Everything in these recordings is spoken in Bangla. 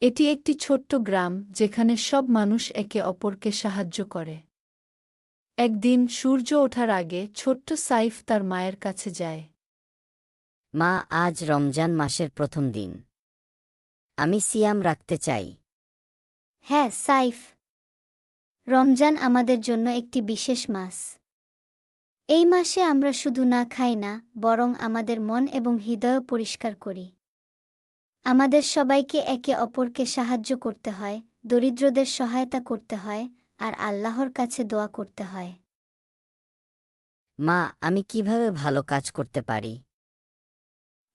এটি একটি ছোট্ট গ্রাম যেখানে সব মানুষ একে অপরকে সাহায্য করে। একদিন সূর্য ওঠার আগে ছোট্ট সাইফ তার মায়ের কাছে যায়। মা, আজ রমজান মাসের প্রথম দিন। আমি সিয়াম রাখতে চাই। হ্যাঁ সাইফ, রমজান আমাদের জন্য একটি বিশেষ মাস। এই মাসে আমরা শুধু না খাই না, বরং আমাদের মন এবং হৃদয় পরিষ্কার করি। আমাদের সবাইকে একে অপরকে সাহায্য করতে হয়, দরিদ্রদের সহায়তা করতে হয়, আর আল্লাহর কাছে দোয়া করতে হয়। মা, আমি কিভাবে ভালো কাজ করতে পারি?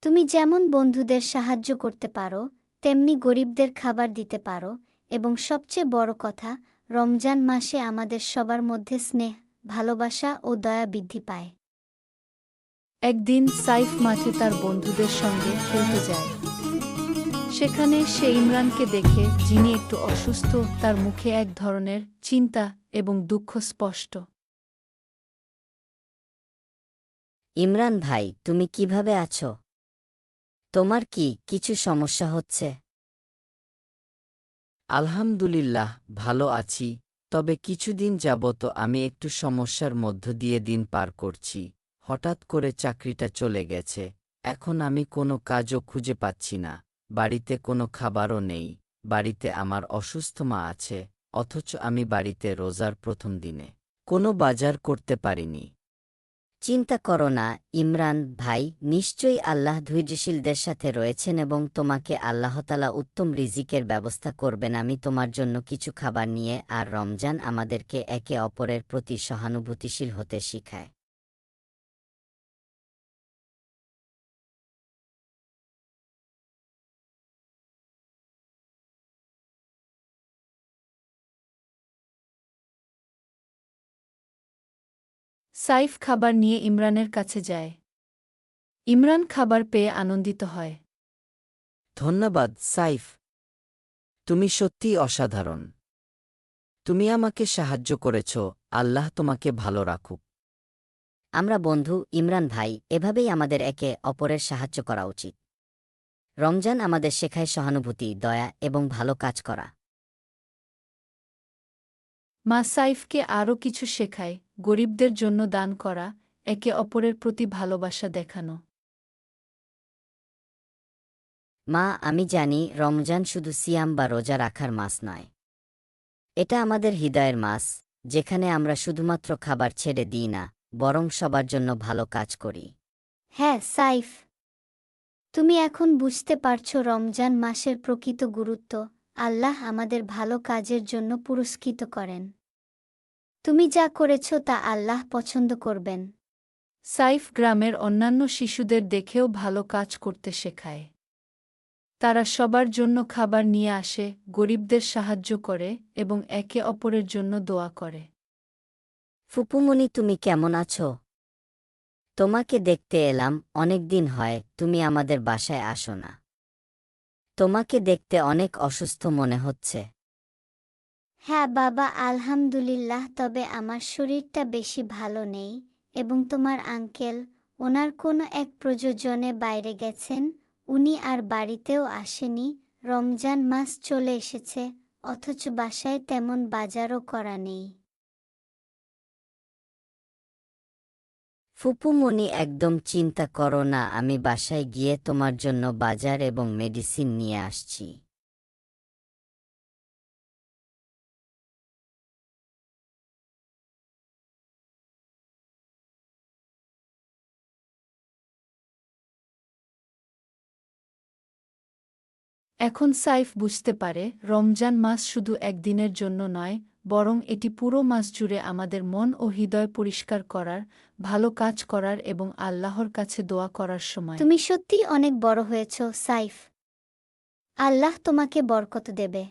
তুমি যেমন বন্ধুদের সাহায্য করতে পারো, তেমনি গরিবদের খাবার দিতে পারো, এবং সবচেয়ে বড় কথা, রমজান মাসে আমাদের সবার মধ্যে স্নেহ, ভালোবাসা ও দয়া বৃদ্ধি পায়। একদিন সাইফ মাঠে তার বন্ধুদের সঙ্গে খেলতে যায়। সেখানে সে ইমরানকে দেখে, যিনি একটু অসুস্থ, তার মুখে এক ধরনের চিন্তা এবং দুঃখ স্পষ্ট। ইমরান ভাই, তুমি কিভাবে আছো? তোমার কি কিছু সমস্যা হচ্ছে? আলহামদুলিল্লাহ, ভালো আছি। তবে কিছুদিন যাবত আমি একটু সমস্যার মধ্য দিয়ে দিন পার করছি। হঠাৎ করে চাকরিটা চলে গেছে। এখন আমি কোনো কাজও খুঁজে পাচ্ছি না। বাড়িতে কোনো খাবারও নেই। বাড়িতে আমার অসুস্থ মা আছে, অথচ আমি বাড়িতে রোজার প্রথম দিনে কোনো বাজার করতে পারিনি। চিন্তা করো না ইমরান ভাই, নিশ্চয়ই আল্লাহ ধৈর্যশীলদের সাথে রয়েছেন এবং তোমাকে আল্লাহতালা উত্তম রিজিকের ব্যবস্থা করবেন। আমি তোমার জন্য কিছু খাবার নিয়ে, আর রমজান আমাদেরকে একে অপরের প্রতি সহানুভূতিশীল হতে শিখায়। সাইফ খাবার নিয়ে ইমরানের কাছে যায়। ইমরান খাবার পেয়ে আনন্দিত হয়। ধন্যবাদ সাইফ, তুমি সত্যিই অসাধারণ। তুমি আমাকে সাহায্য করেছ, আল্লাহ তোমাকে ভালো রাখুক। আমরা বন্ধু ইমরান ভাই, এভাবেই আমাদের একে অপরের সাহায্য করা উচিত। রমজান আমাদের শেখায় সহানুভূতি, দয়া এবং ভালো কাজ করা। মা সাইফকে আরও কিছু শেখায়, গরিবদের জন্য দান করা, একে অপরের প্রতি ভালোবাসা দেখানো। মা, আমি জানি রমজান শুধু সিয়াম বা রোজা রাখার মাস নয়। এটা আমাদের হৃদয়ের মাস, যেখানে আমরা শুধুমাত্র খাবার ছেড়ে দিই না, বরং সবার জন্য ভালো কাজ করি। হ্যাঁ সাইফ, তুমি এখন বুঝতে পারছো রমজান মাসের প্রকৃত গুরুত্ব। আল্লাহ আমাদের ভালো কাজের জন্য পুরস্কৃত করেন। তুমি যা করেছো তা আল্লাহ পছন্দ করবেন। সাইফ গ্রামের অন্যান্য শিশুদের দেখেও ভালো কাজ করতে শেখায়। তারা সবার জন্য খাবার নিয়ে আসে, গরিবদের সাহায্য করে এবং একে অপরের জন্য দোয়া করে। ফুপুমণি, তুমি কেমন আছো? তোমাকে দেখতে এলাম, অনেক দিন হয় তুমি আমাদের বাসায় আসো না। তোমাকে দেখতে অনেক অসুস্থ মনে হচ্ছে। হ্যাঁ বাবা, আলহামদুলিল্লাহ, তবে আমার শরীরটা বেশি ভালো নেই। এবং তোমার আঙ্কেল, ওনার কোনো এক প্রয়োজনে বাইরে গেছেন, উনি আর বাড়িতেও আসেনি। রমজান মাস চলে এসেছে, অথচ বাসায় তেমন বাজারও করা নেই। ফুপুমণি, একদম চিন্তা করো না, আমি বাসায় গিয়ে তোমার জন্য বাজার এবং মেডিসিন নিয়ে আসছি। এখন সাইফ বুঝতে পারে রমজান মাস শুধু একদিনের জন্য নয়, বরং এটি পুরো মাস জুড়ে আমাদের মন ও হৃদয় পরিষ্কার করার, ভালো কাজ করার এবং আল্লাহর কাছে দোয়া করার সময়। তুমি সত্যিই অনেক বড় হয়েছো সাইফ। আল্লাহ তোমাকে বরকত দেবে।